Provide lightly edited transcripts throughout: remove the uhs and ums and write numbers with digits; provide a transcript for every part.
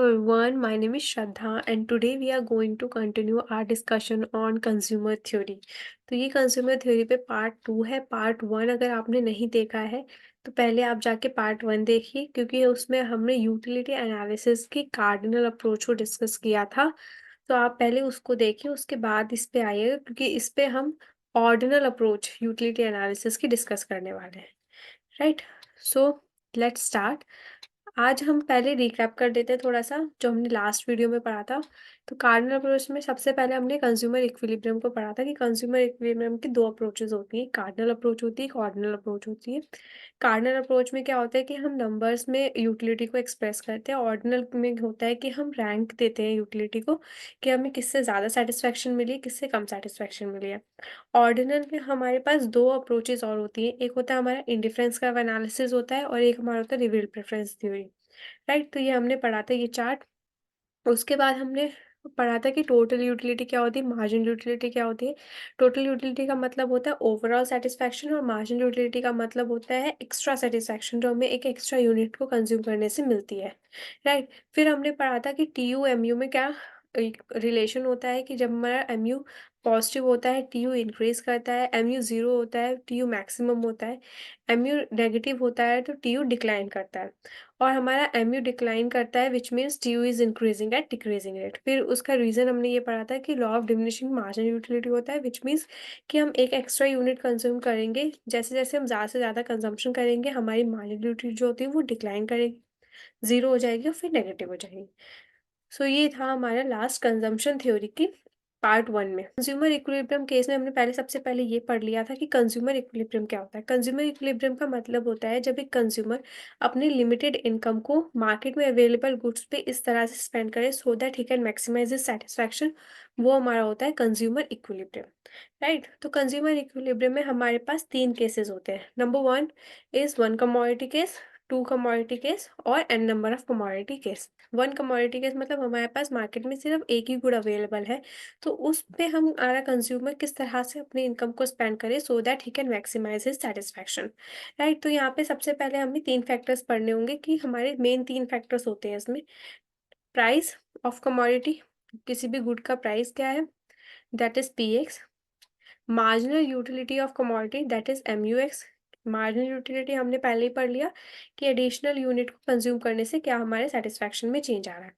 Everyone, my name is Shraddha and today we are going to continue our discussion on consumer theory। तो ये consumer theory पे part 2 है। Part 1 अगर आपने नहीं देखा है तो पहले आप जाके पार्ट 1 देखिए, क्योंकि उसमें हमने यूटिलिटी एनालिसिस की कार्डिनल अप्रोच को डिस्कस किया था। तो आप पहले उसको देखिए, उसके बाद इस पे आइएगा, क्योंकि इस पे हम ऑर्डिनल अप्रोच यूटिलिटी एनालिसिस की डिस्कस करने वाले हैं। Right, so let's start. आज हम पहले रिकैप कर देते हैं थोड़ा सा जो हमने लास्ट वीडियो में पढ़ा था। तो कार्डिनल अप्रोच में सबसे पहले हमने कंज्यूमर इक्विलिब्रियम को पढ़ा था कि कंज्यूमर इक्विलिब्रियम की दो अप्रोचेस होती हैं, कार्डिनल अप्रोच होती है, एक ऑर्डिनल अप्रोच होती है। कार्डिनल अप्रोच में क्या होता है कि हम नंबर्स में यूटिलिटी को एक्सप्रेस करते हैं। ऑर्डिनल में होता है कि हम रैंक देते हैं यूटिलिटी को, कि हमें किससे ज़्यादा सेटिस्फैक्शन मिली है, किससे कम सेटिस्फैक्शन मिली है। ऑर्डिनल में हमारे पास दो अप्रोचेस और होती हैं, एक होता है हमारा इंडिफरेंस का एनालिसिस होता है और एक हमारा होता है रिवील्ड प्रेफरेंस थ्योरी। राइट, तो ये हमने पढ़ा था ये चार्ट। उसके बाद हमने पढ़ा था कि टोटल यूटिलिटी क्या होती है, मार्जिनल यूटिलिटी क्या होती है। टोटल यूटिलिटी का मतलब होता है ओवरऑल सेटिस्फैक्शन और मार्जिनल यूटिलिटी का मतलब होता है एक्स्ट्रा सेटिस्फैक्शन, जो हमें एक एक्स्ट्रा यूनिट को कंज्यूम करने से मिलती है। राइट, फिर हमने पढ़ा था कि टी यू एम यू में क्या एक रिलेशन होता है कि जब हमारा एम यू पॉजिटिव होता है टी यू इंक्रीज करता है, एम यू ज़ीरो होता है टी यू मैक्सिमम होता है, एम यू नेगेटिव होता है तो टी यू डिक्लाइन करता है, और हमारा एम यू डिक्लाइन करता है which means T U is increasing at decreasing rate. फिर उसका रीज़न हमने ये पढ़ा था कि law of diminishing marginal utility होता है, विच मीन्स कि हम एक एक्स्ट्रा यूनिट कंज्यूम करेंगे, जैसे जैसे हम ज़्यादा से ज़्यादा कंजम्पशन करेंगे हमारी मार्जिनल यूटिलिटी जो होती है वो डिक्लाइन करेगी, ज़ीरो हो जाएगी और फिर नेगेटिव हो जाएगी। सो ये था हमारा लास्ट कंजम्पशन थ्योरी की पार्ट 1 में। कंज्यूमर इक्विलिब्रियम केस में हमने पहले सबसे पहले ये पढ़ लिया था कि कंज्यूमर इक्विलिब्रियम क्या होता है। कंज्यूमर इक्विलिब्रियम का मतलब होता है जब एक कंज्यूमर अपनी लिमिटेड इनकम को मार्केट में अवेलेबल गुड्स पे इस तरह से स्पेंड करे so that he can maximize his satisfaction, वो हमारा होता है कंज्यूमर इक्विलिब्रियम। राइट, तो कंज्यूमर इक्विलिब्रियम में हमारे पास 3 केसेस होते हैं। Number 1 is one commodity case, 2 commodity case और n number of commodity case. 1 commodity case मतलब हमारे पास मार्केट में सिर्फ एक ही गुड अवेलेबल है, तो उस पे हमारा कंज्यूमर किस तरह से अपनी इनकम को स्पेंड करे so that he can maximize his satisfaction. Right, तो यहाँ पे सबसे पहले हमें 3 फैक्टर्स पढ़ने होंगे कि हमारे मेन 3 फैक्टर्स होते हैं इसमें। प्राइस ऑफ कमोडिटी, किसी भी गुड का प्राइस क्या है, that is P x. Marginal utility of commodity that is MUX। Marginal utility हमने पहले ही पढ़ लिया कि एडिशनल यूनिट को कंज्यूम करने से क्या हमारे सेटिस्फैक्शन में चेंज आ रहा है।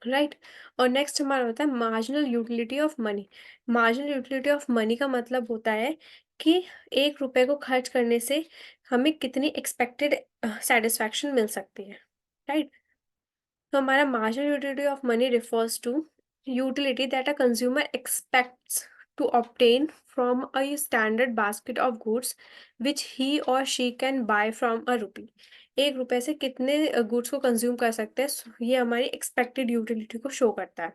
राइट, और नेक्स्ट हमारा होता है marginal utility of money. Marginal utility of money का मतलब होता है कि 1 रुपए को खर्च करने से हमें कितनी एक्सपेक्टेड सेटिस्फैक्शन मिल सकती है। राइट, तो हमारा marginal utility of money refers to utility that a consumer expects to obtain from a standard basket of goods which he or she can buy from a rupee। 1 रुपए से कितने goods को consume कर सकते हैं, ये हमारी एक्सपेक्टेड यूटिलिटी को शो करता है।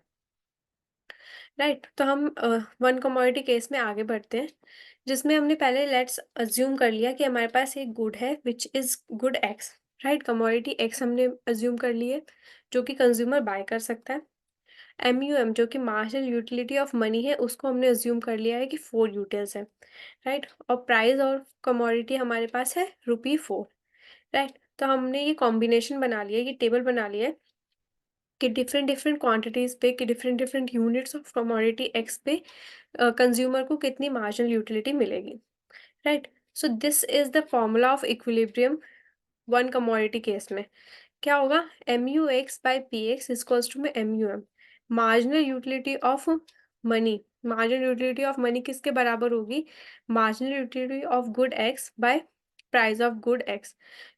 राइट, तो हम वन कमोडिटी केस में आगे बढ़ते हैं, जिसमें हमने पहले लेट्स अज्यूम कर लिया कि हमारे पास एक गुड है which is good x. Right, commodity x हमने अज्यूम कर ली है जो कि कंज्यूमर बाय कर सकता है। MUM जो कि मार्जिनल यूटिलिटी ऑफ मनी है, उसको हमने अज्यूम कर लिया है कि 4 यूटिल्स है। राइट, और प्राइस और कमोडिटी हमारे पास है ₹4। राइट, तो हमने ये कॉम्बिनेशन बना लिया है, ये टेबल बना लिया है कि डिफरेंट डिफरेंट क्वांटिटीज़ पे, कि different different units of commodity X पे कंज्यूमर को कितनी मार्जिनल यूटिलिटी मिलेगी। Right, so this is the formula of equilibrium one commodity case में। क्या होगा, MUX by PX equals to में MUM। Marginal utility of money, marginal utility of money किसके बराबर होगी, marginal utility of good X by price of good X.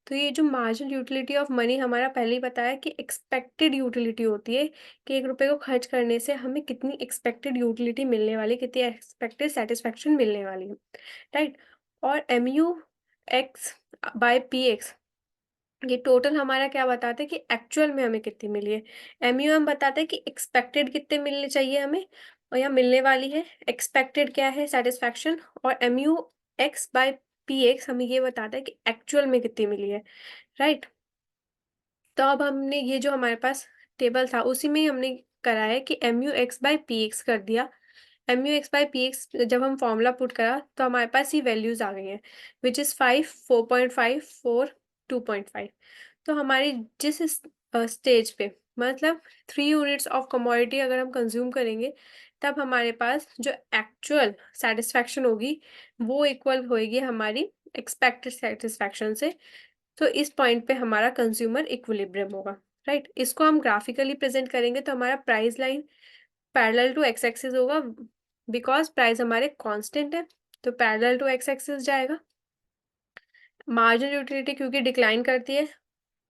तो ये जो मार्जिनल यूटिलिटी ऑफ मनी हमारा पहले ही बताया कि एक्सपेक्टेड यूटिलिटी होती है, कि 1 रुपए को खर्च करने से हमें कितनी एक्सपेक्टेड यूटिलिटी मिलने वाली, कितनी एक्सपेक्टेड सेटिस्फैक्शन मिलने वाली है। राइट, और MUX बाय PX ये टोटल हमारा क्या बताता है कि एक्चुअल में हमें कितनी मिली है। MUM बताता है कि एक्सपेक्टेड कितने मिलने चाहिए हमें और या मिलने वाली है, एक्सपेक्टेड क्या है सेटिस्फैक्शन, और MUX बाय PX हमें ये बताता है कि एक्चुअल में कितनी मिली है। राइट, तो अब हमने ये जो हमारे पास टेबल था उसी में ही हमने करा है कि MUX बाय PX कर दिया। MUX बाय PX जब हम फॉर्मूला पुट करा तो हमारे पास ये वैल्यूज आ गई हैं, विच इज़ 5, 4.5, 4, 2.5। तो हमारी जिस स्टेज पे मतलब 3 यूनिट्स ऑफ कमोडिटी अगर हम कंज़्यूम करेंगे, तब हमारे पास जो एक्चुअल सैटिस्फैक्शन होगी, वो इक्वल होएगी हमारी एक्सपेक्टेड सैटिस्फैक्शन से। तो इस पॉइंट पे हमारा कंज्यूमर इक्विलिब्रियम होगा, राइट? इसको हम ग्राफिकली प्रेजेंट करेंगे तो हमारा price line parallel to X axis होगा, बिकॉज प्राइस हमारे कांस्टेंट है, तो पैरेलल टू एक्स एक्सिस जाएगा। मार्जिनल यूटिलिटी क्योंकि डिक्लाइन करती है,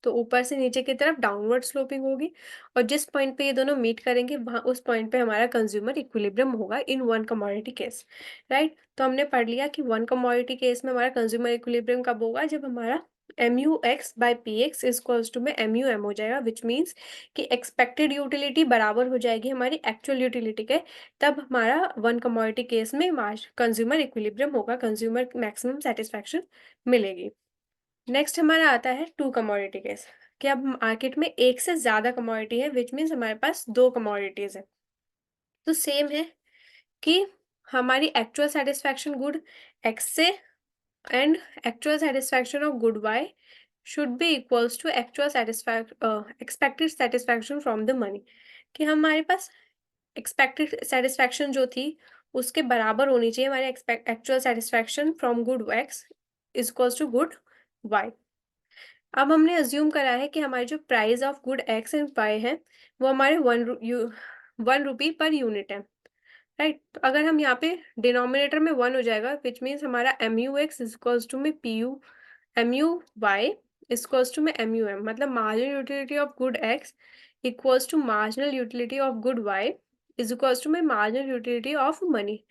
तो ऊपर से नीचे की तरफ डाउनवर्ड स्लोपिंग होगी, और जिस पॉइंट पे ये दोनों मीट करेंगे वहाँ उस पॉइंट पे हमारा कंज्यूमर इक्विलिब्रियम होगा in one commodity case, right? तो हमने पढ़ लिया कि वन कमोडिटी केस में हमारा कंज्यूमर इक्विलिब्रियम कब होगा, जब हमारा M U X by P X equals to में एम यू एम हो जाएगा, विच मीन्स कि एक्सपेक्टेड यूटिलिटी बराबर हो जाएगी हमारी एक्चुअल यूटिलिटी के, तब हमारा वन कमोडिटी केस में कंज्यूमर इक्विलिब्रियम होगा, कंज्यूमर मैक्सिमम सेटिस्फैक्शन मिलेगी। नेक्स्ट हमारा आता है टू कमोडिटी केस, कि अब मार्केट में एक से ज़्यादा कमोडिटी है, विच मीन्स हमारे पास दो कमोडिटीज़ है। तो सेम है कि हमारी एक्चुअल सेटिस्फैक्शन गुड एक्स से and actual satisfaction of good Y should be equals to actual expected satisfaction from the money, कि हमारे पास एक्सपेक्टेड सेटिस्फैक्शन जो थी उसके बराबर होनी चाहिए हमारे actual satisfaction from good X is equals to good Y. अब हमने अज्यूम करा है कि हमारी जो price of good X and Y है वो हमारे 1 रुपी पर यूनिट है, राइट? तो अगर हम यहाँ पे डिनोमिनेटर में 1 हो जाएगा, विच मीन्स हमारा M U X equals to में P U M U Y equals to में एम यू एम, मतलब marginal utility of good X equals to marginal utility of good Y is equals to में marginal utility of money.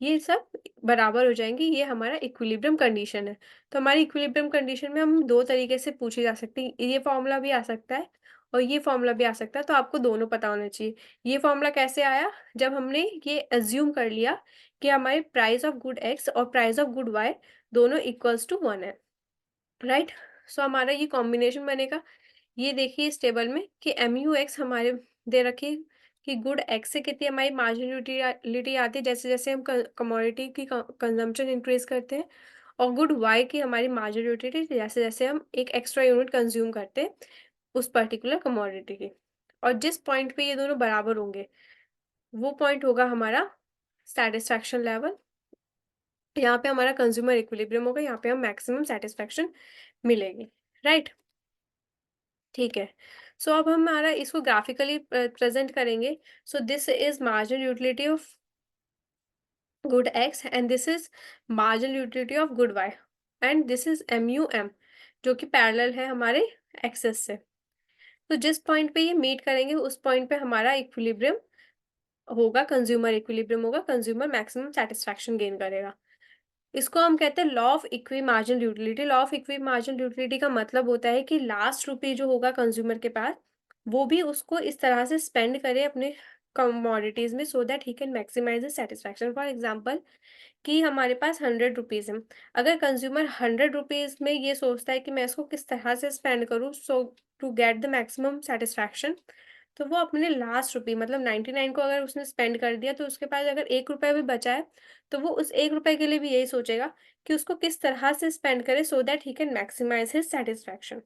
ये सब बराबर हो जाएंगे, ये हमारा इक्विलिब्रियम कंडीशन है। तो हमारी इक्विलिब्रियम कंडीशन में हम दो तरीके से पूछी जा सकती है, ये फॉर्मूला भी आ सकता है और ये फॉर्मूला भी आ सकता है, तो आपको दोनों पता होना चाहिए। ये फॉर्मूला कैसे आया, जब हमने ये अज्यूम कर लिया कि हमारे प्राइस ऑफ गुड एक्स और प्राइस ऑफ गुड वाई दोनों इक्वल्स टू 1 है, राइट? सो हमारा ये कॉम्बिनेशन बनेगा। ये देखिए इस टेबल में कि एम यू एक्स हमारे दे रखी कि गुड एक्स से कितनी हमारी मार्जिनल यूटिलिटी आती है जैसे जैसे हम कमोडिटी की कंजम्पशन इंक्रीज करते हैं, और गुड वाई की हमारी मार्जिनल यूटिलिटी जैसे जैसे हम एक एक्स्ट्रा यूनिट कंज्यूम करते हैं उस पर्टिकुलर कमोडिटी की। और जिस पॉइंट पे ये दोनों बराबर होंगे वो पॉइंट होगा हमारा सेटिस्फैक्शन लेवल। यहाँ पे हमारा कंज्यूमर इक्विलिब्रियम होगा, यहाँ पे हम मैक्सिमम सेटिस्फैक्शन मिलेगी, राइट? ठीक है। सो अब हम हमारा इसको ग्राफिकली प्रेजेंट करेंगे। So this is marginal utility of good X and this is marginal utility of good Y and this is M U M, जो कि पैरेलल है हमारे एक्सेस से। तो जिस पॉइंट पे ये मीट करेंगे उस पॉइंट पे हमारा इक्विलिब्रियम होगा, कंज्यूमर इक्विलिब्रियम होगा, कंज्यूमर मैक्सिमम सेटिस्फैक्शन गेन करेगा। इसको हम कहते हैं law of equi marginal utility. Law of equi marginal utility का मतलब होता है कि लास्ट रुपी जो होगा कंज्यूमर के पास, वो भी उसको इस तरह से स्पेंड करे अपने कमोडिटीज में, so that he can maximize the satisfaction. For example कि हमारे पास 100 रुपीज़ है, अगर कंज्यूमर 100 रुपीज़ में ये सोचता है कि मैं इसको किस तरह से स्पेंड करूँ so to get the maximum satisfaction, तो वो अपने लास्ट रुपी मतलब 99 को अगर उसने स्पेंड कर दिया, तो उसके पास अगर 1 रुपया भी बचा है तो वो उस 1 रुपए के लिए भी यही सोचेगा कि उसको किस तरह से स्पेंड करे so that he can maximize his satisfaction,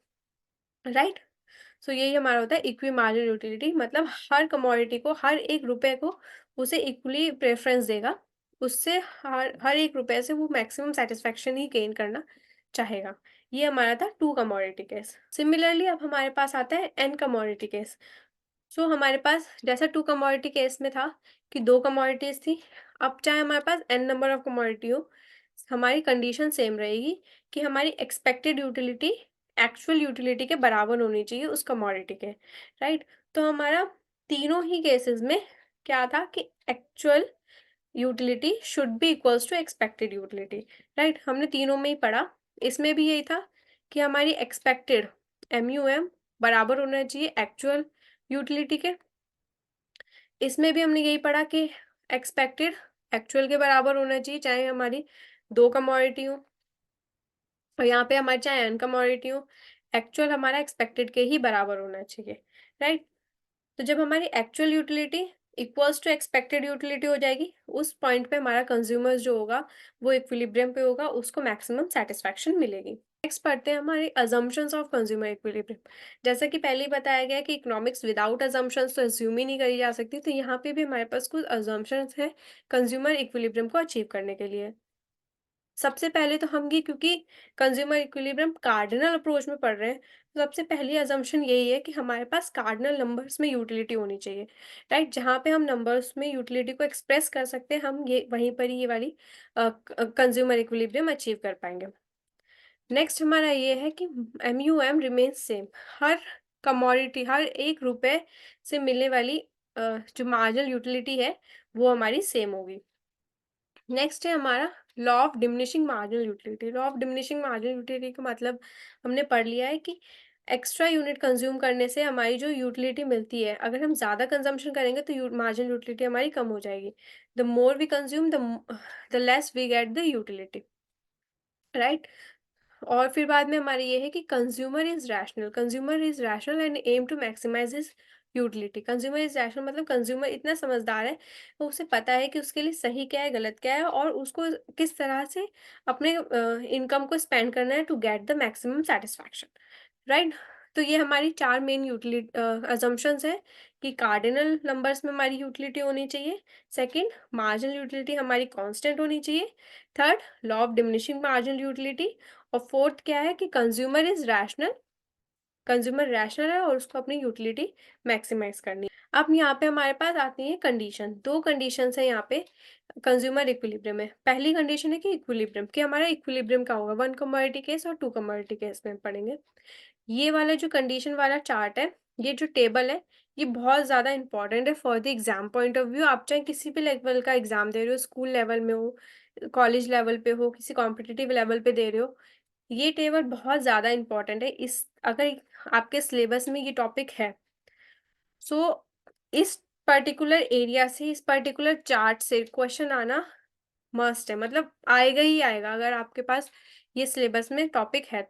right? So यही हमारा होता है इक्वी मार्जिनल यूटिलिटी, मतलब हर कमोडिटी को, हर 1 रुपए को उसे इक्वली प्रेफरेंस देगा, उससे हर हर 1 रुपए से वो मैक्सिमम सेटिस्फैक्शन ही गेन करना चाहेगा। ये हमारा था टू कमोडिटी केस। सिमिलरली अब हमारे पास आता है एन कमोडिटी केस। सो हमारे पास जैसा टू कमोडिटी केस में था कि दो कमोडिटीज थी, अब चाहे हमारे पास एन नंबर ऑफ कमोडिटी हो, हमारी कंडीशन सेम रहेगी कि हमारी एक्सपेक्टेड यूटिलिटी एक्चुअल यूटिलिटी के बराबर होनी चाहिए उस कमोडिटी के, राइट? तो हमारा तीनों ही केसेस में क्या था कि actual utility should be equals to expected utility, right? हमने तीनों में ही पढ़ा, इसमें भी यही था कि हमारी एक्सपेक्टेड एम यू एम बराबर होना चाहिए एक्चुअल यूटिलिटी के। इसमें भी हमने यही पढ़ा कि एक्सपेक्टेड एक्चुअल के बराबर होना चाहिए, चाहे हमारी दो कमोडिटी हो, और यहाँ पे हमारी चाहे एन कमोडिटी हो, एक्चुअल हमारा एक्सपेक्टेड के ही बराबर होना चाहिए, राइट? तो जब हमारी actual utility equals to expected utility हो जाएगी, उस पॉइंट पे हमारा कंज्यूमर्स जो होगा वो इक्विलिब्रियम पे होगा, उसको मैक्सिमम सेटिस्फैक्शन मिलेगी। नेक्स्ट पढ़ते हैं हमारे अजम्पशंस ऑफ कंज्यूमर इक्विलिब्रियम। जैसा कि पहले ही बताया गया कि इकोनॉमिक्स विदाउट अजम्पशंस तो अज्यूम ही नहीं करी जा सकती, तो यहाँ पे भी हमारे पास कुछ अजम्पशंस हैं कंज्यूमर इक्विलिब्रियम को अचीव करने के लिए। सबसे पहले तो हम ये, क्योंकि कंज्यूमर इक्विलिब्रियम कार्डिनल अप्रोच में पढ़ रहे हैं, तो सबसे पहली अजम्पशन यही है कि हमारे पास कार्डिनल नंबर्स में यूटिलिटी होनी चाहिए, राइट? जहाँ पे हम नंबर्स में यूटिलिटी को एक्सप्रेस कर सकते हैं, हम ये वहीं पर ही ये वाली कंज्यूमर इक्विलिब्रियम अचीव कर पाएंगे। नेक्स्ट हमारा ये है कि MUM रिमेन्स सेम। हर कमोडिटी, हर 1 रुपए से मिलने वाली जो मार्जिनल यूटिलिटी है, वो हमारी सेम होगी। नेक्स्ट है हमारा law of diminishing marginal utility. Law of diminishing marginal utility का मतलब हमने पढ़ लिया है कि एक्स्ट्रा यूनिट कंज्यूम करने से हमारी जो यूटिलिटी मिलती है, अगर हम ज़्यादा कंजम्पशन करेंगे तो मार्जिनल यूटिलिटी हमारी कम हो जाएगी। The more we consume, the less we get the utility, right? और फिर बाद में हमारी ये है कि consumer is rational and aim to maximize his utility. Consumer is rational मतलब कंज्यूमर इतना समझदार है, वो उसे पता है कि उसके लिए सही क्या है, गलत क्या है, और उसको किस तरह से अपने इनकम को स्पेंड करना है to get the maximum satisfaction, right? तो ये हमारी 4 मेन यूटिलिटी अजम्पशंस हैं कि कार्डिनल नंबर्स में हमारी यूटिलिटी होनी चाहिए, सेकंड मार्जिनल यूटिलिटी हमारी कांस्टेंट होनी चाहिए, third law of diminishing marginal utility, और फोर्थ क्या है कि कंज्यूमर रैशनल है और उसको अपनी यूटिलिटी मैक्सिमाइज करनी है। अब यहाँ पे हमारे पास आती है कंडीशन। 2 कंडीशंस है यहाँ पे कंज्यूमर इक्विलिब्रियम में। पहली कंडीशन है कि इक्विलिब्रियम, कि हमारा इक्विलिब्रियम क्या होगा, 1 कमोडिटी केस और 2 कमोडिटी केस में पढ़ेंगे। ये वाला जो कंडीशन वाला चार्ट है, ये जो टेबल है, ये बहुत ज़्यादा इंपॉर्टेंट है for the exam point of view. आप चाहे किसी भी लेवल का एग्जाम दे रहे हो, स्कूल लेवल में हो, कॉलेज लेवल पे हो, किसी कॉम्पिटिटिव लेवल पे दे रहे हो, ये टेबल बहुत ज़्यादा इम्पोर्टेंट है। इस अगर आपके सिलेबस में ये टॉपिक है, सो इस पर्टिकुलर एरिया से, इस पर्टिकुलर चार्ट से क्वेश्चन आना मस्ट है, मतलब आएगा ही आएगा अगर आपके पास ये सिलेबस में टॉपिक है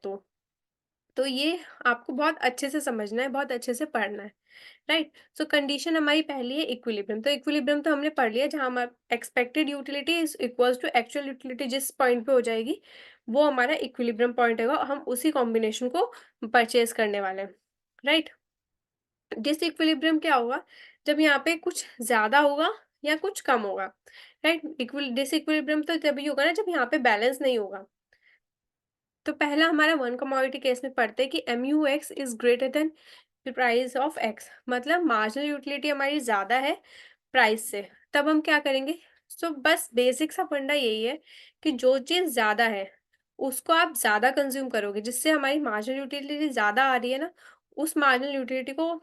तो ये आपको बहुत अच्छे से समझना है, बहुत अच्छे से पढ़ना है, राइट? सो कंडीशन हमारी पहली है इक्विलिब्रियम। तो इक्विलिब्रियम तो हमने पढ़ लिया, जहाँ हमारा expected utility is equals to actual utility जिस पॉइंट पे हो जाएगी, वो हमारा इक्विलिब्रियम पॉइंट होगा, और हम उसी कॉम्बिनेशन को परचेज करने वाले हैं, राइट? डिसइक्विलिब्रियम क्या होगा, जब यहाँ पे कुछ ज़्यादा होगा या कुछ कम होगा, राइट? डिसइक्विलिब्रियम तो तभी होगा ना जब यहाँ पे बैलेंस नहीं होगा। तो पहला हमारा 1 कमोडिटी केस में पढ़ते हैं कि MUX is greater then the price of X, मतलब मार्जिनल यूटिलिटी हमारी ज़्यादा है प्राइस से। तब हम क्या करेंगे? सो बस बेसिक सा फंडा यही है कि जो चीज़ ज़्यादा है, उसको आप ज़्यादा कंज्यूम करोगे, जिससे हमारी मार्जिनल यूटिलिटी ज़्यादा आ रही है ना, उस मार्जिनल यूटिलिटी को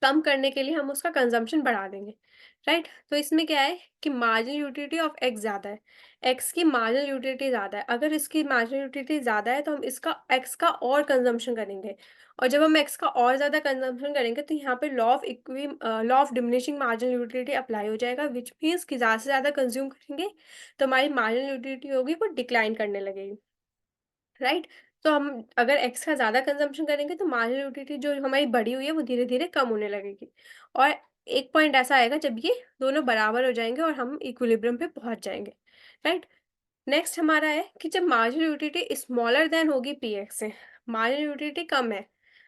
कम करने के लिए हम उसका कंजम्पशन बढ़ा देंगे, राइट? तो इसमें क्या है कि मार्जिनल यूटिलिटी ऑफ एक्स ज़्यादा है, एक्स की मार्जिनल यूटिलिटी ज़्यादा है। अगर इसकी मार्जिनल यूटिलिटी ज़्यादा है तो हम इसका एक्स का और कंजम्पशन करेंगे, और जब हम एक्स का और ज़्यादा कंजम्पशन करेंगे तो यहाँ पे law of diminishing marginal utility apply हो जाएगा, विच मीन्स कि ज़्यादा से ज़्यादा कंज्यूम करेंगे तो हमारी मार्जिनल यूटिलिटी होगी वो डिक्लाइन करने लगेगी, राइट? तो हम अगर एक्स का ज़्यादा कंज़म्पशन करेंगे तो मार्जिनल यूटिलिटी जो हमारी बढ़ी हुई है वो धीरे-धीरे कम होने लगेगी, और एक पॉइंट ऐसा आएगा जब ये दोनों बराबर हो जाएँगे और हम इक्विलिब्रियम पे पहुँच जाएँगे, राइट? नेक्स्ट हमारा है कि जब मार्जिनल यूटिलिटी स्मॉलर देन होगी पीएक्स से, मार्जिनल यूटिलिटी कम है,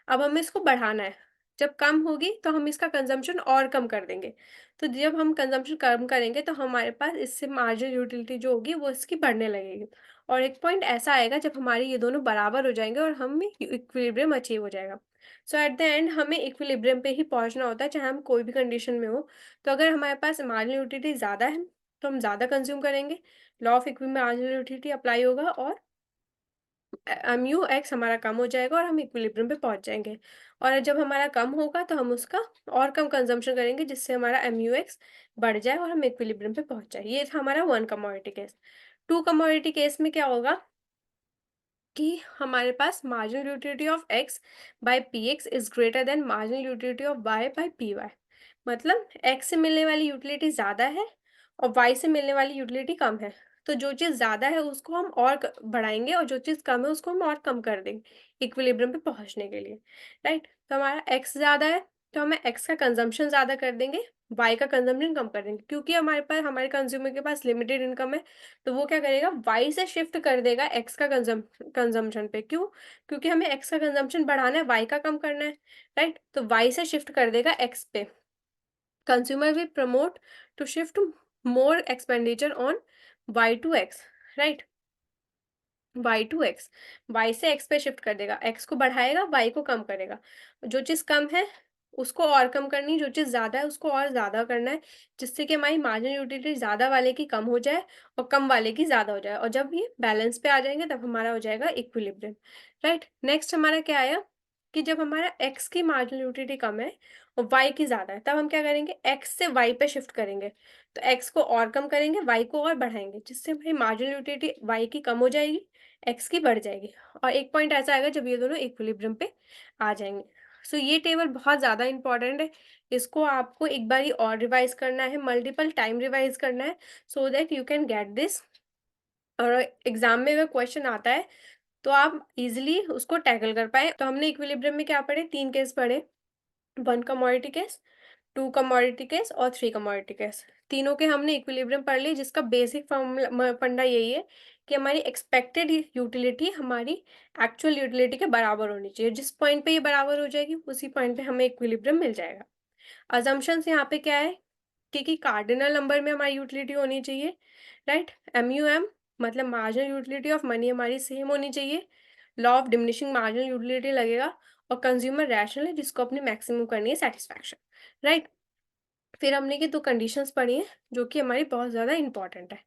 अब हमें इसको बढ़ाना है। जब कम होगी तो हम इसका कंज़म्पशन और कम कर देंगे। तो जब हम कंज़म्पशन कम करेंगे तो हमारे पास इससे मार्जिनल यूटिलिटी जो होगी वो इसकी बढ़ने लगेगी, और एक पॉइंट ऐसा आएगा जब हमारे ये दोनों बराबर हो जाएँगे और हमें इक्विलिब्रियम अचीव हो जाएगा। सो एट द एंड हमें इक्विलिब्रियम पे ही पहुँचना होता है, चाहे हम कोई भी कंडीशन में हो। तो अगर हमारे पास मार्जिनल यूटिलिटी ज़्यादा है, तो हम ज़्यादा कंज़्यूम करेंगे, law of marginal utility apply होगा, और म्यू एक्स हमारा कम हो जाएगा और हम इक्विलिब्रियम पे पहुंच जाएंगे। और जब हमारा कम होगा तो हम उसका और कम कंजम्पशन करेंगे, जिससे हमारा म्यू एक्स बढ़ जाए और हम इक्विलिब्रियम पे पहुंच जाए। ये था हमारा 1 कमोडिटी केस। 2 कमोडिटी केस में क्या होगा कि हमारे पास marginal utility of X by P X is greater than marginal utility of Y by P Y. मतलब एक्स से मिलने वाली यूटिलिटी ज़्यादा है और वाई से मिलने वाली यूटिलिटी कम है। तो जो चीज़ ज़्यादा है उसको हम और बढ़ाएंगे, और जो चीज़ कम है उसको हम और कम कर देंगे इक्विलिब्रियम पे पहुंचने के लिए, राइट? तो हमारा एक्स ज़्यादा है तो हमें एक्स का कंजम्पशन ज़्यादा कर देंगे, वाई का कंजम्पशन कम कर देंगे। क्योंकि हमारे कंज्यूमर के पास लिमिटेड इनकम है, तो वो क्या करेगा, वाई से शिफ्ट कर देगा एक्स का कंजम्पशन पे। क्यों? क्योंकि हमें एक्स का कंजम्पशन बढ़ाना है, वाई का कम करना है, राइट? तो वाई से शिफ्ट कर देगा एक्स पे। Consumer will promote to shift more expenditure on Y to X, right? Y to X, Y से एक्स पे शिफ्ट कर देगा, एक्स को बढ़ाएगा, वाई को कम करेगा। जो चीज़ कम है उसको और कम करनी, जो चीज़ ज़्यादा है उसको और ज़्यादा करना है, जिससे कि हमारी मार्जिनल यूटिलिटी ज़्यादा वाले की कम हो जाए और कम वाले की ज़्यादा हो जाए, और जब ये बैलेंस पे आ जाएंगे तब हमारा हो जाएगा इक्विलिब्रियम, राइट? नेक्स्ट हमारा क्या आया कि जब हमारा एक्स की मार्जिनल यूटिलिटी कम है और वाई की ज़्यादा है, तब हम क्या करेंगे, एक्स से वाई पे शिफ्ट करेंगे। तो एक्स को और कम करेंगे, वाई को और बढ़ाएंगे, जिससे हमारी मार्जिनल यूटिलिटी वाई की कम हो जाएगी, एक्स की बढ़ जाएगी, और एक पॉइंट ऐसा आएगा जब ये दोनों इक्विलिब्रियम पे आ जाएंगे। सो ये टेबल बहुत ज़्यादा इंपॉर्टेंट है, इसको आपको एक बारी और रिवाइज करना है, मल्टीपल टाइम रिवाइज करना है, so that you can get this. और एग्जाम में अगर क्वेश्चन आता है तो आप इजिली उसको टैकल कर पाए। तो हमने इक्विलिब्रियम में क्या पढ़े, 3 केस पढ़े, 1 कमोडिटी केस, 2 कमोडिटी केस और 3 कमोडिटी केस। तीनों के हमने इक्विलिब्रियम पढ़ लिए, जिसका बेसिक फॉर्मूला फंडा यही है कि हमारी एक्सपेक्टेड यूटिलिटी हमारी एक्चुअल यूटिलिटी के बराबर होनी चाहिए। जिस पॉइंट पे ये बराबर हो जाएगी उसी पॉइंट पे हमें इक्विलिब्रियम मिल जाएगा। अजम्पशंस यहाँ पे क्या है कि कार्डिनल नंबर में हमारी यूटिलिटी होनी चाहिए, राइट? MUM मतलब मार्जिनल यूटिलिटी ऑफ मनी हमारी सेम होनी चाहिए। Law of diminishing marginal utility लगेगा, और कंज्यूमर रैशनल है जिसको अपनी मैक्सिमम करनी है सेटिस्फैक्शन, राइट? फिर हमने ये 2 कंडीशंस पढ़ी हैं जो कि हमारी बहुत ज़्यादा इंपॉर्टेंट है।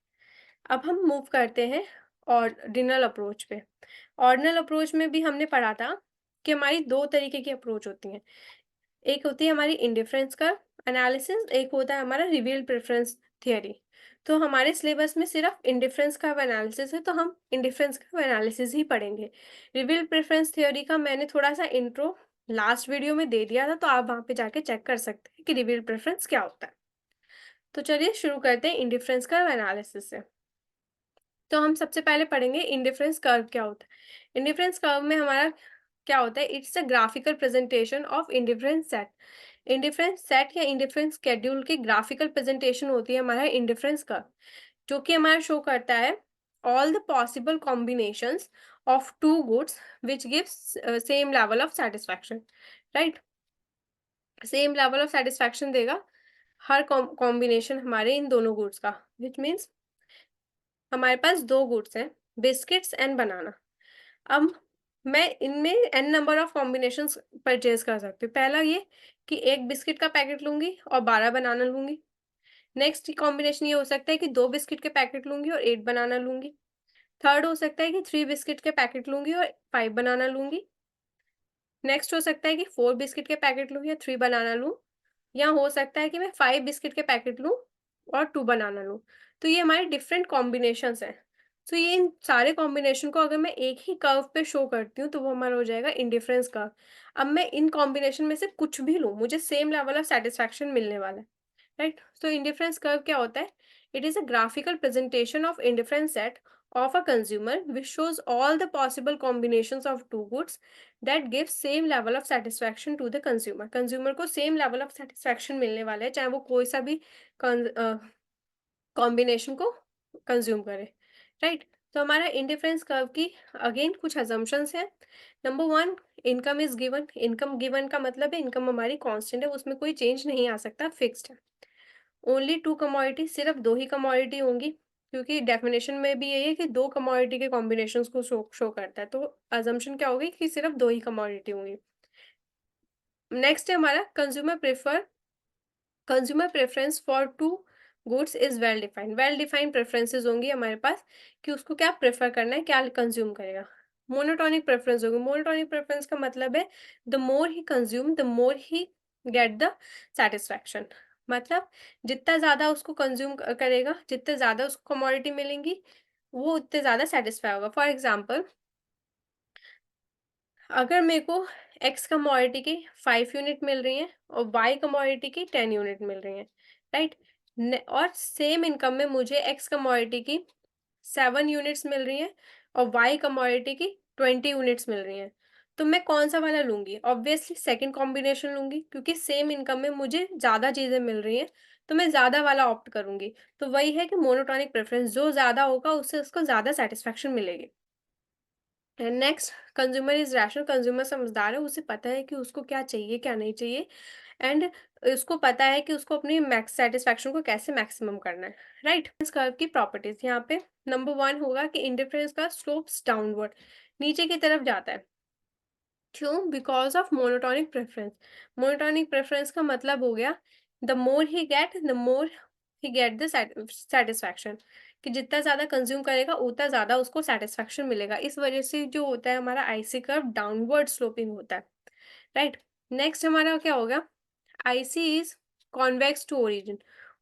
अब हम मूव करते हैं ऑर्डिनल अप्रोच पे। ऑर्डिनल अप्रोच में भी हमने पढ़ा था कि हमारी 2 तरीके की अप्रोच होती हैं। एक होती है हमारी इंडिफरेंस कर्व एनालिसिस, एक होता है हमारा रिवील्ड प्रेफरेंस थियरी। तो हमारे सिलेबस में सिर्फ इंडिफरेंस कर्व एनालिसिस है, तो हम इंडिफरेंस कर्व एनालिसिस ही पढ़ेंगे। रिवील्ड प्रेफरेंस थियरी का मैंने थोड़ा सा इंट्रो लास्ट वीडियो में दे दिया था, तो आप वहाँ पे जाके चेक कर सकते हैं कि रिवील्ड प्रेफरेंस क्या होता है। तो चलिए शुरू करते हैं इंडिफरेंस कर्व एनालिसिस से। तो हम सबसे पहले पढ़ेंगे इंडिफरेंस कर्व क्या होता है। इंडिफरेंस कर्व में हमारा क्या होता है, it's a graphical presentation of indifference set. Indifference set या इंडिफरेंस शेड्यूल की ग्राफिकल प्रेजेंटेशन होती है हमारा इंडिफरेंस कर्व, जो कि हमारा शो करता है all the possible combinations of two goods which gives same level of satisfaction, right? Same level of satisfaction देगा हर कॉम्बिनेशन हमारे इन दोनों गुड्स का, विच मीन्स हमारे पास 2 गुड्स हैं, बिस्किट्स एंड बनाना। अब मैं इनमें N number of combinations purchase कर सकती हूँ। पहला ये कि 1 बिस्किट का पैकेट लूँगी और 12 बनाना लूँगी। नेक्स्ट कॉम्बिनेशन ये हो सकता है कि 2 बिस्किट के पैकेट लूँगी और 8 बनाना लूँगी। थर्ड हो सकता है कि 3 बिस्किट के पैकेट लूँगी और 5 बनाना लूँगी। नेक्स्ट हो सकता है कि 4 बिस्किट के पैकेट लूँ या 3 बनाना लूँ, या हो सकता है कि मैं 5 बिस्किट के पैकेट लूँ और 2 बनाना लूँ। तो ये हमारे डिफरेंट कॉम्बिनेशंस हैं। तो ये इन सारे कॉम्बिनेशन को अगर मैं एक ही कर्व पे शो करती हूँ, तो वो हमारा हो जाएगा इंडिफरेंस कर्व। अब मैं इन कॉम्बिनेशन में से कुछ भी लूँ, मुझे सेम लेवल ऑफ सैटिस्फैक्शन मिलने वाला है, राइट? तो इंडिफरेंस कर्व क्या होता है? It is a graphical presentation of indifference set of a consumer which shows all the possible combinations of two goods that give same level of satisfaction to the consumer। Consumer को same level of satisfaction मिलने वाला है, चाहे वो कोई सा भी combination को कंज्यूम करे, राइट? तो हमारा इंडिफरेंस कर्व की अगेन कुछ अजम्पशंस हैं। Number 1, income is given. Income given का मतलब है इनकम हमारी कांस्टेंट है, उसमें कोई चेंज नहीं आ सकता, फिक्स्ड है। ओनली 2 कमोडिटी, सिर्फ 2 ही कमोडिटी होंगी, क्योंकि डेफिनेशन में भी यही है कि 2 कमोडिटी के कॉम्बिनेशंस को शो करता है, तो अजम्पशन क्या होगी कि सिर्फ 2 ही कमोडिटी होंगी। नेक्स्ट है हमारा consumer preference for two goods is well defined. Well defined preferences होंगी हमारे पास कि उसको क्या प्रेफर करना है, क्या कंज्यूम करेगा। मोनोटोनिक प्रेफरेंस होगी। मोनोटोनिक प्रेफरेंस का मतलब है the more he consume the more he get the satisfaction. मतलब जितना ज़्यादा उसको कंज्यूम करेगा, जितने ज़्यादा उसको कमोडिटी मिलेंगी, वो उतने ज़्यादा सेटिस्फाई होगा। फॉर एग्जाम्पल, अगर मेरे को एक्स कमोडिटी की 5 यूनिट मिल रही हैं और वाई कमोडिटी की 10 यूनिट मिल रही हैं, राइट? और सेम इनकम में मुझे एक्स कमोडिटी की 7 यूनिट्स मिल रही हैं और वाई कमोडिटी की 20 यूनिट्स मिल रही हैं, तो मैं कौन-सा वाला लूँगी? ऑब्वियसली सेकंड कॉम्बिनेशन लूँगी, क्योंकि सेम इनकम में मुझे ज़्यादा चीज़ें मिल रही हैं, तो मैं ज़्यादा वाला ऑप्ट करूँगी। तो वही है कि मोनोटोनिक प्रेफ़रेंस जो ज़्यादा होगा उससे उसको ज़्यादा सैटिस्फैक्शन मिलेगी। And next, consumer is rational, consumer समझदार है, उसे पता है कि उसको क्या चाहिए, क्या नहीं चाहिए, एंड उसको पता है कि उसको अपनी मैक्स सैटिस्फैक्शन को कैसे मैक्सिमम करना है, राइट? इस कर्व की प्रॉपर्टीज़ यहाँ पे नंबर 1 होगा कि इंडिफरेंस का स्लोप्स डाउनवर्ड, नीचे की तरफ जाता है। क्यों? Because of monotonic preference. Monotonic preference का मतलब हो गया, the more he get, the more he get the satisfaction, कि जितना ज़्यादा कंज़्यूम करेगा उतना ज़्यादा उसको सैटिस्फैक्शन मिलेगा। इस वज़ह से जो होता है हमारा आईसी कर्व डाउनवर्ड स्लोपिंग होता है, राइट? नेक्स्ट हमारा क्या होगा? IC is convex to origin.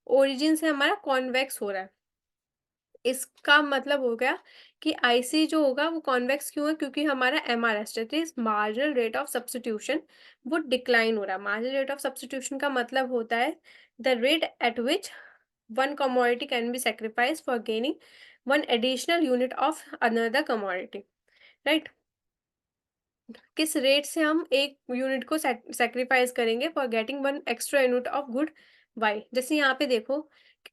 Origin से हमारा कॉन्वेक्स हो रहा है। इसका मतलब हो गया कि आईसी जो होगा वो कॉन्वेक्स क्यों है? क्योंकि हमारा MRS that is marginal rate of substitution वो डिक्लाइन हो रहा है। मार्जिनल रेट ऑफ सब्स्टिट्यूशन का मतलब होता है the rate at which one commodity can be sacrificed for gaining one additional unit of another commodity, right? किस रेट से हम एक यूनिट को सैक्रिफाइस करेंगे for getting one extra unit of good Y. जैसे यहाँ पे देखो,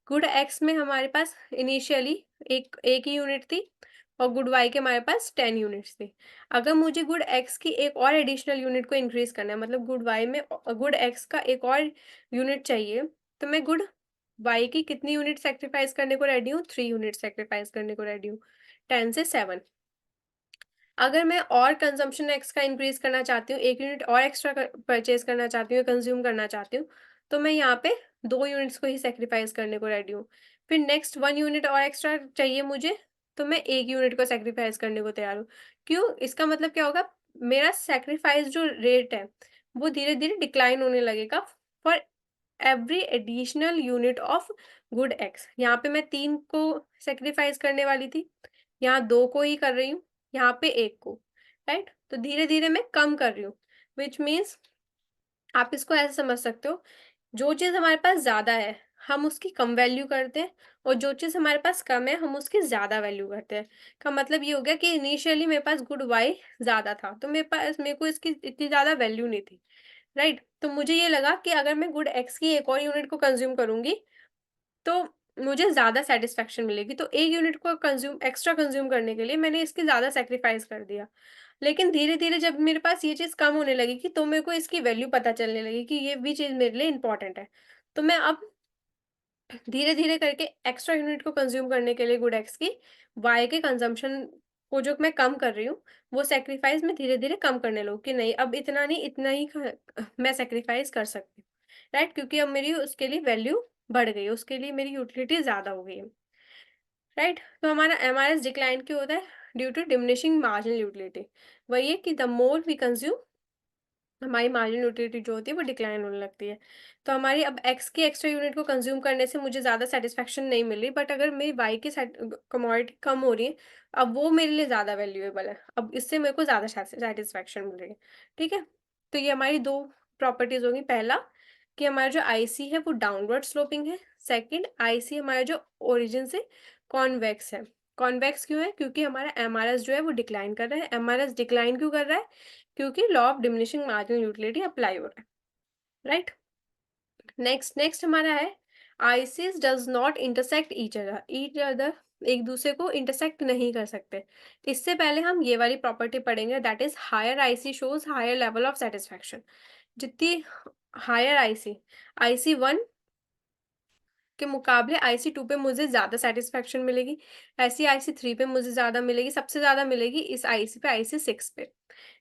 गुड एक्स में हमारे पास इनिशियली एक ही यूनिट थी और गुड वाई के हमारे पास 10 यूनिट्स थी। अगर मुझे गुड एक्स की एक और एडिशनल यूनिट को इंक्रीज करना है, मतलब गुड वाई में गुड एक्स का एक और यूनिट चाहिए, तो मैं गुड वाई की कितनी यूनिट सेक्रीफाइस करने को रेडी हूँ? 3 यूनिट सेक्रीफाइस करने को रेडी हूँ, 10 से 7। अगर मैं और कंज़म्पशन एक्स का इंक्रीज़ करना चाहती हूँ, 1 यूनिट और एक्स्ट्रा परचेज़ करना चाहती हूँ, कंज़्यूम करना चाहती हूँ, तो मैं यहाँ पे 2 यूनिट्स को ही सैक्रिफ़ाइस करने को रेडी हूँ। फिर नेक्स्ट 1 यूनिट और एक्स्ट्रा चाहिए मुझे, तो मैं 1 यूनिट को सैक्रिफ़ाइस करने को तैयार हूँ। क्यों? इसका मतलब क्या होगा? मेरा सैक्रिफ़ाइस जो रेट है, वो धीरे-धीरे डिक्लाइन होने लगेगा for every additional unit of good x. यहाँ पे मैं 3 को सैक्रिफ़ाइस करने वाली थी, यहाँ 2 को ही कर रही हूँ, यहाँ पे 1 को, राइट? तो धीरे-धीरे मैं कम कर रही हूँ, व्हिच मीन्स आप इसको ऐसे समझ सकते हो, जो चीज़ हमारे पास ज़्यादा है, हम उसकी कम वैल्यू करते हैं, और जो चीज़ हमारे पास कम है, हम उसकी ज़्यादा वैल्यू करते हैं। का मतलब ये हो गया कि इनिशियली मेरे पास गुड वाई ज़्यादा था, तो मेरे को इसकी इतनी ज़्यादा वैल्यू नहीं थी, राइट? तो मुझे ये लगा कि अगर मैं गुड एक्स की एक और यूनिट को कंज़्यूम करूँगी, तो मुझे ज़्यादा सैटिस्फैक्शन मिलेगी। तो 1 यूनिट को एक्स्ट्रा कंज़्यूम करने के लिए मैंने इसकी ज़्यादा सैक्रिफ़ाइस कर दिया। लेकिन धीरे-धीरे जब मेरे पास ये चीज़ कम होने लगेगी, तो मेरे को इसकी वैल्यू पता चलने लगी कि ये भी चीज़ मेरे लिए इम्पोर्टेंट है। तो मैं अब धीरे-धीरे करके एक्स्ट्रा यूनिट को कंज़्यूम करने के लिए गुड एक्स की वाई के कंज़म्पशन को जो मैं कम कर रही हूँ, वो सैक्रिफ़ाइस मैं धीरे-धीरे कम करने लगूँ कि नहीं, अब इतना नहीं, इतना ही मैं सैक्रिफ़ाइस कर सकती हूँ, राइट? क्योंकि अब मेरी उसके लिए वैल्यू बढ़ गई है, उसके लिए मेरी यूटिलिटी ज़्यादा हो गई है, राइट? तो हमारा एमआरएस डिक्लाइन क्यों होता है? Due to diminishing marginal utility. वही है कि द मोर वी कंज़्यूम, हमारी मार्जिनल यूटिलिटी जो होती है वो डिक्लाइन होने लगती है। तो हमारी अब एक्स की एक्स्ट्रा यूनिट को कंज़्यूम करने से मुझे ज़्यादा सैटिस्फैक्शन नहीं मिल रही, बट अगर मेरी वाई की कमोडिटी कम हो रही है, अब वो मेरे लिए ज़्यादा वैल्यूएबल है। अब इससे मेरे को ज़्यादा सैटिस्फैक्शन मिल रही है, ठीक है? तो ये हमारी 2 प्रॉपर्टीज़ होंगी। पहला कि हमारा जो आईसी है वो डाउनवर्ड स्लोपिंग है। सेकंड, आईसी हमारा जो ओरिजिन से कॉन्वेक्स है। कॉन्वेक्स क्यों है? क्योंकि हमारा एमआरएस जो है वो डिक्लाइन कर रहा है। एमआरएस डिक्लाइन क्यों कर रहा है? क्योंकि law of diminishing marginal utility apply हो रहा है, राइट? नेक्स्ट हमारा है, ICs does not intersect each other, एक दूसरे को इंटरसेक्ट नहीं कर सकते। इससे पहले हम ये वाली प्रॉपर्टी पढ़ेंगे, that is higher IC shows higher level of satisfaction. जितनी हायर आईसी, आईसी 1 के मुकाबले आईसी 2 पे मुझे ज़्यादा सैटिस्फैक्शन मिलेगी, ऐसी आईसी 3 पे मुझे ज़्यादा मिलेगी, सबसे ज़्यादा मिलेगी इस आईसी पे, आईसी 6 पे,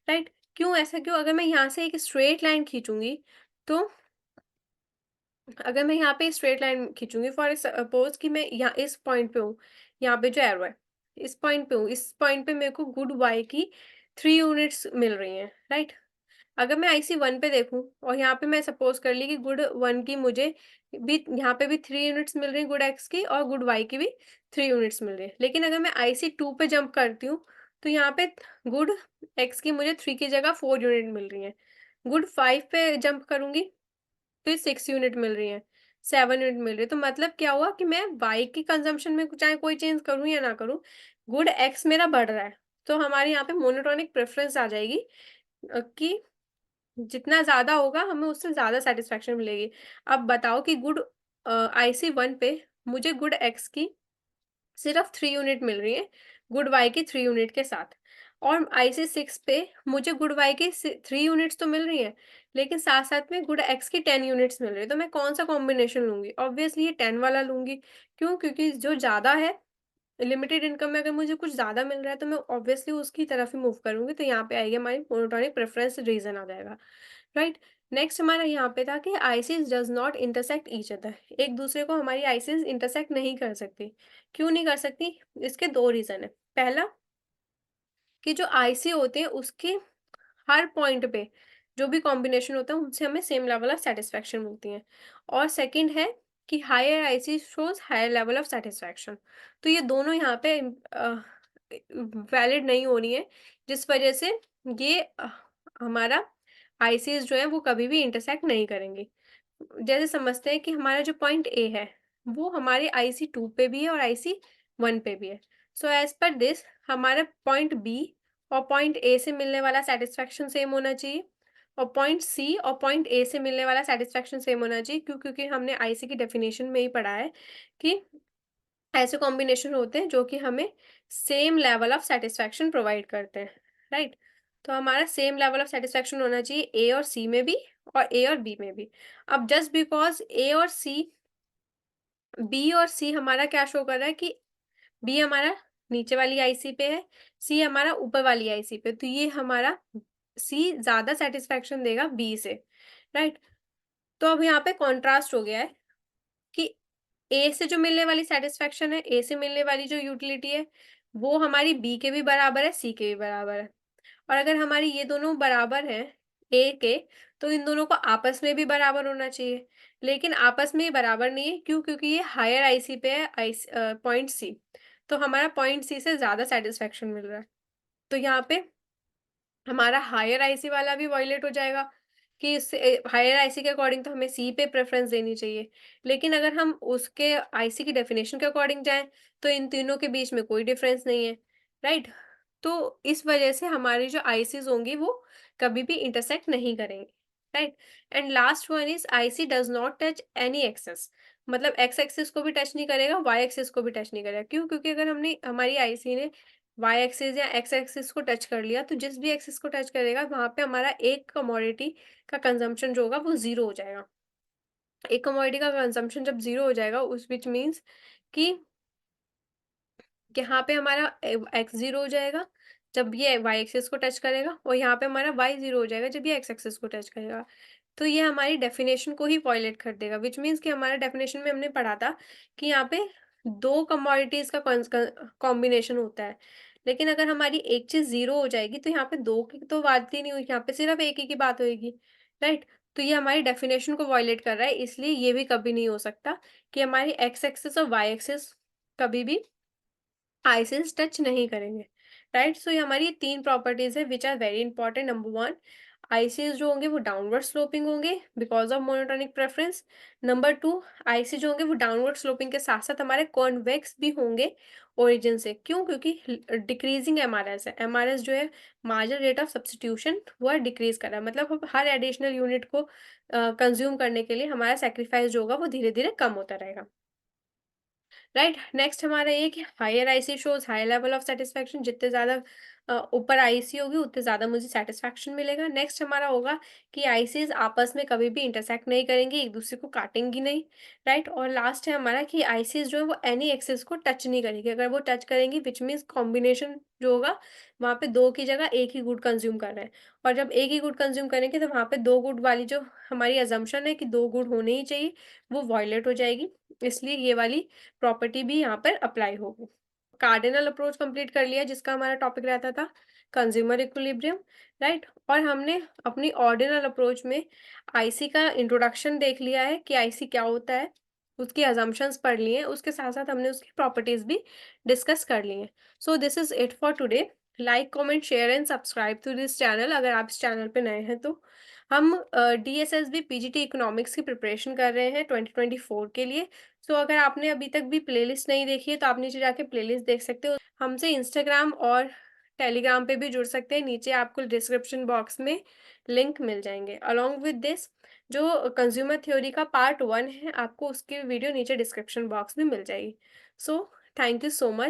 राइट? क्यों ऐसा क्यों? अगर मैं यहाँ से एक स्ट्रेट लाइन खींचूँगी, तो अगर मैं यहाँ पे स्ट्रेट लाइन खींचूँगी, फॉर सपोज़ कि मैं यहाँ इस पॉइंट पे हूँ, यहाँ पे जो एरो है, इस पॉइंट पे हूँ, इस पॉइंट पे मेरे को गुड वाई की 3 यूनिट्स मिल रही हैं, राइट? अगर मैं आईसी 1 पे देखूँ और यहाँ पे मैं सपोज़ कर ली कि गुड 1 की मुझे भी यहाँ पे भी 3 यूनिट्स मिल रही हैं गुड एक्स की, और गुड वाई की भी 3 यूनिट्स मिल रही हैं। लेकिन अगर मैं आईसी 2 पे जंप करती हूँ, तो यहाँ पे गुड एक्स की मुझे 3 की जगह 4 यूनिट मिल रही हैं। गुड 5 पे जंप करूँगी, फिर 6 यूनिट मिल रही हैं, 7 यूनिट मिल रही है। तो मतलब क्या हुआ कि मैं वाई की कंज़म्पशन में चाहे कोई चेंज करूँ या ना करूँ, गुड एक्स मेरा बढ़ रहा है। तो हमारे यहाँ पे मोनोटोनिक प्रेफ़रेंस आ जाएगी कि जितना ज़्यादा होगा हमें उससे ज़्यादा सैटिस्फैक्शन मिलेगी। अब बताओ कि गुड आईसी 1 पे मुझे गुड एक्स की सिर्फ़ 3 यूनिट मिल रही है, गुड वाई की 3 यूनिट के साथ। और आईसी 6 पे मुझे गुड वाई की 3 यूनिट्स तो मिल रही हैं, लेकिन साथ-साथ में गुड एक्स की 10 यूनिट्स मिल रही है, तो मैं कौन-सा कॉम्बिनेशन लूँगी? ऑब्वियसली ये 10 वाला लूँगी। क्यों? क्योंकि जो ज़्यादा है, लिमिटेड इनकम में अगर मुझे कुछ ज़्यादा मिल रहा है, तो मैं ऑब्वियसली उसकी तरफ ही मूव करूँगी, तो यहाँ पे आएगी हमारी मोनोटोनिक प्रेफ़रेंस रीज़न आ जाएगा, राइट? नेक्स्ट हमारा यहाँ पे था कि ICs does not intersect each other. एक दूसरे को हमारी आईसीज़ इंटरसेक्ट नहीं कर सकती। क्यों नहीं कर सकती? इसके 2 रीज़न हैं। पहला कि जो आईसी होते हैं उसके हर पॉइंट पे जो भी कॉम्बिनेशन होता है उनसे हमें सेम लेवल ऑफ सैटिस्फैक्शन मिलती है। और सेकंड है कि higher IC shows higher level of satisfaction. तो ये दोनों यहाँ पे वैलिड नहीं हो रही है, जिस वजह से ये हमारा आईसीज़ जो है वो कभी भी इंटरसेक्ट नहीं करेंगे। जैसे समझते हैं कि हमारा जो पॉइंट ए है, वो हमारे आईसी 2 पे भी है और आईसी 1 पे भी है। सो एज़ पर दिस हमारा पॉइंट बी और पॉइंट ए से मिलने वाला सैटिस्फैक्शन सेम होना चाहिए और पॉइंट सी और पॉइंट ए से मिलने वाला सैटिस्फैक्शन सेम होना चाहिए। क्यों? क्योंकि हमने आईसी की डेफिनेशन में ही पढ़ा है कि ऐसे कॉम्बिनेशन होते हैं जो कि हमें same level of satisfaction provide करते हैं, राइट? तो हमारा सेम लेवल ऑफ सैटिस्फैक्शन होना चाहिए ए और सी में भी और ए और बी में भी। अब जस्ट बिकॉज़ ए और सी बी और सी हमारा क्या शो कर रहा है कि बी हमारा नीचे वाली आईसी पे है, सी हमारा ऊपर वाली आईसी पे, तो ये हमारा सी ज़्यादा सैटिस्फैक्शन देगा बी से, राइट? तो अब यहाँ पे कॉन्ट्रास्ट हो गया है कि ए से जो मिलने वाली सैटिस्फैक्शन है, ए से मिलने वाली जो यूटिलिटी है, वो हमारी बी के भी बराबर है, सी के भी बराबर है। और अगर हमारी ये दोनों बराबर हैं ए के, तो इन दोनों को आपस में भी बराबर होना चाहिए। लेकिन आपस में ये बराबर नहीं है, क्यों? क्योंकि ये हायर आईसी पे है, पॉइंट सी। तो हमारा पॉइंट सी से ज़्यादा सैटिस्फैक्शन मिल रहा है। तो यहाँ पे हमारा हायर आईसी वाला भी वॉयलेट हो जाएगा कि हायर आईसी के अकॉर्डिंग तो हमें सी पे प्रेफ़रेंस देनी चाहिए। लेकिन अगर हम उसके आईसी की डेफ़िनेशन के अकॉर्डिंग जाएँ, तो इन तीनों के बीच में कोई डिफ़रेंस नहीं है, राइट? तो इस वजह से हमारी जो आईसीज़ होंगी वो कभी भी इंटरसेक्ट नहीं करेंगी, right? And last one is IC does not touch any axes. मतलब एक्स एक्सिस को भी टच नहीं करेगा, वाई एक्सिस को भी टच नहीं करेगा। क्यों? क्योंकि अगर हमने हमारी आईसी ने वाई एक्सिस या एक्स एक्सिस को टच कर लिया, तो जिस भी एक्सिस को टच करेगा वहाँ पे हमारा एक कमोडिटी का कंज़म्पशन जो होगा वो ज़ीरो हो जाएगा। एक कमोडिटी का कंज़म्पशन जब ज़ीरो हो जाएगा उस व्हिच मीन्स कि यहाँ पे हमारा एक्स ज़ीरो हो जाएगा, जब ये वाई एक्सिस को टच करेगा और यहाँ पे हमारा वाई ज़ीरो हो जाएगा जब ये एक्स एक्सिस को टच करेगा। तो ये हमारी डेफ़िनेशन को ही वॉयलेट कर देगा, व्हिच मीन्स कि हमारा डेफ़िनेशन में हमने पढ़ा था कि यहाँ पे 2 कमोडिटीज़ का कॉम्बिनेशन होता है। लेकिन अगर हमारी एक चीज़ ज़ीरो हो जाएगी तो यहाँ पे 2 की तो बात ही नहीं हुई, यहाँ पे सिर्फ़ 1 ही की बात होएगी, राइट? तो ये हमारी डेफ़िनेशन को वॉयलेट कर रहा है, इसलिए ये भी कभी नहीं हो सकता कि हमारी एक्स एक्सिस और वाई एक्सिस कभी भी आइसेंस टच नहीं करेंगे, राइट? सो ये हमारी 3 प्रॉपर्टीज़ है which are very important. Number 1, ICs जो होंगे वो डाउनवर्ड स्लोपिंग होंगे because of monotonic preference. Number 2, IC जो होंगे वो डाउनवर्ड स्लोपिंग के साथ-साथ हमारे कॉन्वेक्स भी होंगे ओरिजिन से। क्यों? क्योंकि डिक्रीजिंग एमआरएस है। एमआरएस जो है, मार्जिनल रेट ऑफ सब्स्टिट्यूशन, वो डिक्रीज़ कर रहा है। मतलब अब हर एडिशनल यूनिट को कंज़्यूम करने के लिए हमारा सैक्रिफाइस जो होगा वो धीरे-धीरे कम होता रहेगा। राइट, नेक्स्ट हमारा ये कि higher IC shows higher level of satisfaction. जितने ज़्यादा ऊपर आईसी होगी उतने ज़्यादा मुझे सेटिस्फेक्शन मिलेगा। नेक्स्ट हमारा होगा कि आईसीज आपस में कभी भी इंटरसेक्ट नहीं करेंगी, एक दूसरे को काटेंगी नहीं, राइट। और लास्ट है हमारा कि आईसीज जो है वो एनी एक्सिस को टच नहीं करेगी। अगर वो टच करेंगी विच मीन्स कॉम्बिनेशन जो होगा वहाँ पे दो की जगह एक ही गुड कंज्यूम कर रहे हैं। और जब एक ही गुड कंज्यूम करेंगे तो वहाँ पे दो गुड वाली जो हमारी अजम्पशन है कि दो गुड होने ही चाहिए, वो वॉयलेट हो जाएगी। इसलिए ये वाली प्रॉपर्टी भी यहाँ पर अप्लाई होगी। कार्डिनल अप्रोच कंप्लीट कर लिया जिसका हमारा टॉपिक रहता था कंज्यूमर इक्विलिब्रियम, राइट। और हमने अपनी ऑर्डिनल अप्रोच में आईसी का इंट्रोडक्शन देख लिया है कि आईसी क्या होता है, उसकी अजम्पशंस पढ़ लिए हैं, उसके साथ साथ हमने उसकी प्रॉपर्टीज भी डिस्कस कर ली हैं। So this is it for today. Like comment share and subscribe to this channel अगर आप इस चैनल पे नए हैं तो। हम डीएसएसबी पीजीटी इकोनॉमिक्स की प्रिपरेशन कर रहे हैं 2024 के लिए। सो अगर आपने अभी तक भी प्लेलिस्ट नहीं देखी है तो आप नीचे जाके प्लेलिस्ट देख सकते हो। हमसे इंस्टाग्राम और टेलीग्राम पे भी जुड़ सकते हैं, नीचे आपको डिस्क्रिप्शन बॉक्स में लिंक मिल जाएँगे। अलोंग विथ दिस जो कंज्यूमर थ्योरी का पार्ट 1 है, आपको उसकी वीडियो नीचे डिस्क्रिप्शन बॉक्स में मिल जाएगी। So thank you so much.